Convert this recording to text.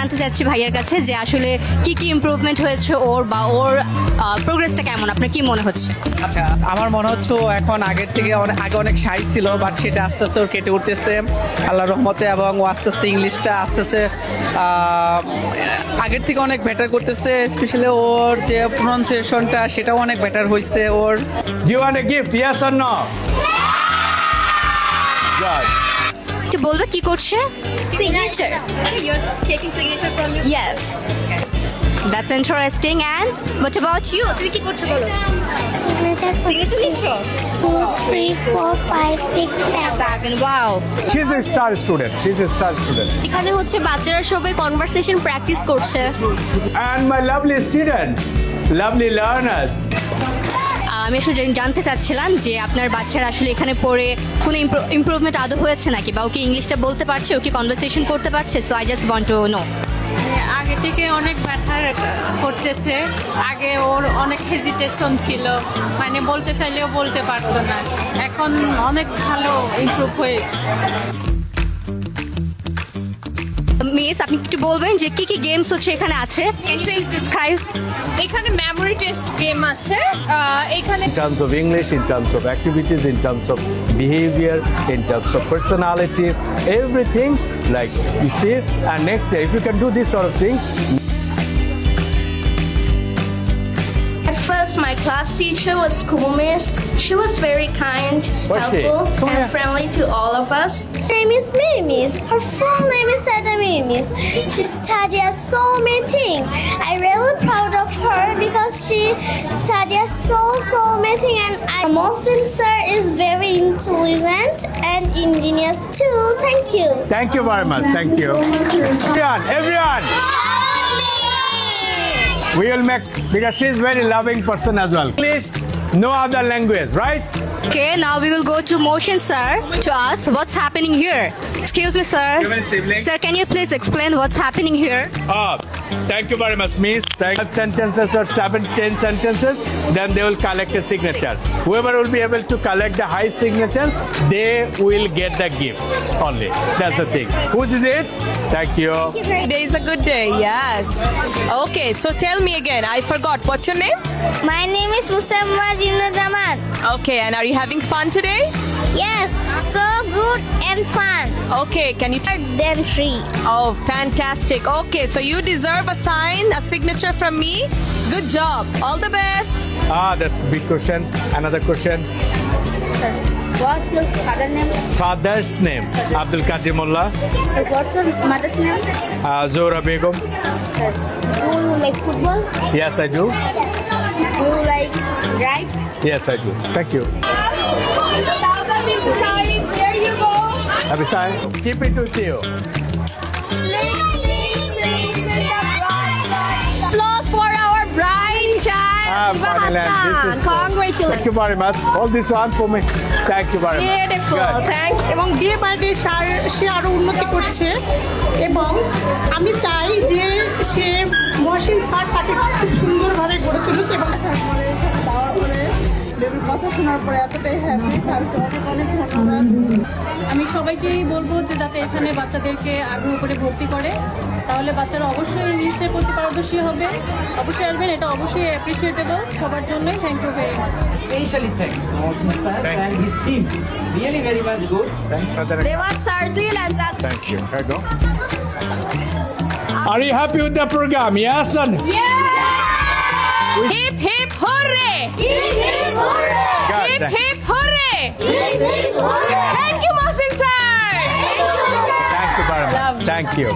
জানতে চাচ্ছি ভাইয়ার কাছে যে আসলে কি কি ইমপ্রুভমেন্ট হয়েছে ওর বা ওর প্রোগ্রেসটা কেমন আপনার কি মনে হচ্ছে? আচ্ছা, আমার মনে হচ্ছে ও এখন আগের থেকে আগে অনেক সাই ছিল, বাট সেটা আস্তে আস্তে ওর কেটে উঠতেছে আল্লাহর রহমতে, এবং ও আস্তে আস্তে ইংলিশটা আস্তে আস্তে আগের থেকে অনেক বেটার করতেছে। স্পেশালি ওর যে প্রনাউন্সিয়েশনটা সেটাও অনেক বেটার হয়েছে ওর। Do you want a gift? Yes or no? Good. একটু বলবে কি করছে? Signature. You're taking signature from you? Yes. That's interesting. And what about you? তুমি কি করছো বলো? Signature. Signature. 2, 3, 4, 5, 6, 7. 7. Wow. She's a star student. She's a star student. এখানে হচ্ছে বাচ্চারা সবাই কনভারসেশন প্র্যাকটিস করছে। And my lovely students, lovely learners. আমি আসলে জানতে চাচ্ছিলাম যে আপনার বাচ্চারা আসলে এখানে পড়ে কোনো ইমপ্রুভমেন্ট আদৌ হয়েছে নাকি, বা ওকে ইংলিশটা বলতে পারছে, ওকে কনভারসেশন করতে পারছে? So I just want to know. আগে থেকে অনেক বেটার করতেছে। আগে ওর অনেক হেজিটেশন ছিল, মানে বলতে চাইলেও বলতে পারতো না। এখন অনেক ভালো ইমপ্রুভ হয়েছে। মিস, আপনি একটু বলবেন যে কি কি গেমস হচ্ছে এখানে আছে? Can you please describe? এখানে মেমোরি টেস্ট গেম আছে এখানে In terms of English, in terms of activities, in terms of behavior, in terms of personality, everything. Like you see, and next year, if you can do this sort of thing, At first, my class teacher was cool, miss. She was very kind, Was she? helpful, Come and here. friendly to all of us. Her name is Mimis. Her full name is Sada Mimis. She studies so many things. I'm really proud of her because she studies so many things. And Mohsin sir is very intelligent and ingenious too. Thank you. thank you very much. Thank you. Everyone. We will make, because she's very loving person as well. English, no other language, right? Okay, now we will go to Motion sir to ask what's happening here. Excuse me, sir. You have any siblings? Sir, can you please explain what's happening here? Thank you very much, Miss. Thank 5 sentences or 7, 10 sentences, then they will collect a signature. Whoever will be able to collect the high signature, they will get the gift only. That's the thing. Whose is it? Thank you. Today is a good day, yes. Okay, so tell me again, I forgot, what's your name? My name is Musamma Jimnadaman. Okay, and are you having fun today? Yes, so good and fun. Okay, can you Then 3. Oh, fantastic. Okay, so you deserve a sign, a signature from me. Good job. All the best. That's a big question. Another question. What's your father's name? Father's name, Abdul Qadir Mullah, What's your mother's name? Zohra Begum. Do you like football? Yes, I do. Do you like write? Yes, I do. Thank you. There you go. Happy time. Keep it with you. Applause for our bride child. Finally, this is cool. Congratulations. Thank you very much. All this one for me. Thank you very much. Beautiful. Good. Thank এবং day by day সে আরও উন্নতি করছে, এবং আমি চাই যে সে Mohsin sir তাকে খুব সুন্দরভাবে গড়ে তুলুক। এবং পরে এখানে দেওয়ার পরে বেবির কথা শোনার পরে এতটাই হ্যাপি, স্যারকে অনেক অনেক ধন্যবাদ। আমি সবাইকেই বলবো যে যাতে এখানে বাচ্চাদেরকে আগ্রহ করে ভর্তি করে, তাহলে বাচ্চারা অবশ্যই ইংলিশের প্রতি পারদর্শী হবে। অবশ্যই আসবেন, এটা অবশ্যই অ্যাপ্রিসিয়েটেবল সবার জন্যই। Thank you very much. Especially thanks to Mohsin sir and his team. Really very much good. Thank you. Here you go. Are you happy with the program? Yes or no? Hip hip hooray! Good. Hip hip hooray! Thank you, Mohsin sir. Thank you very much. Thank you.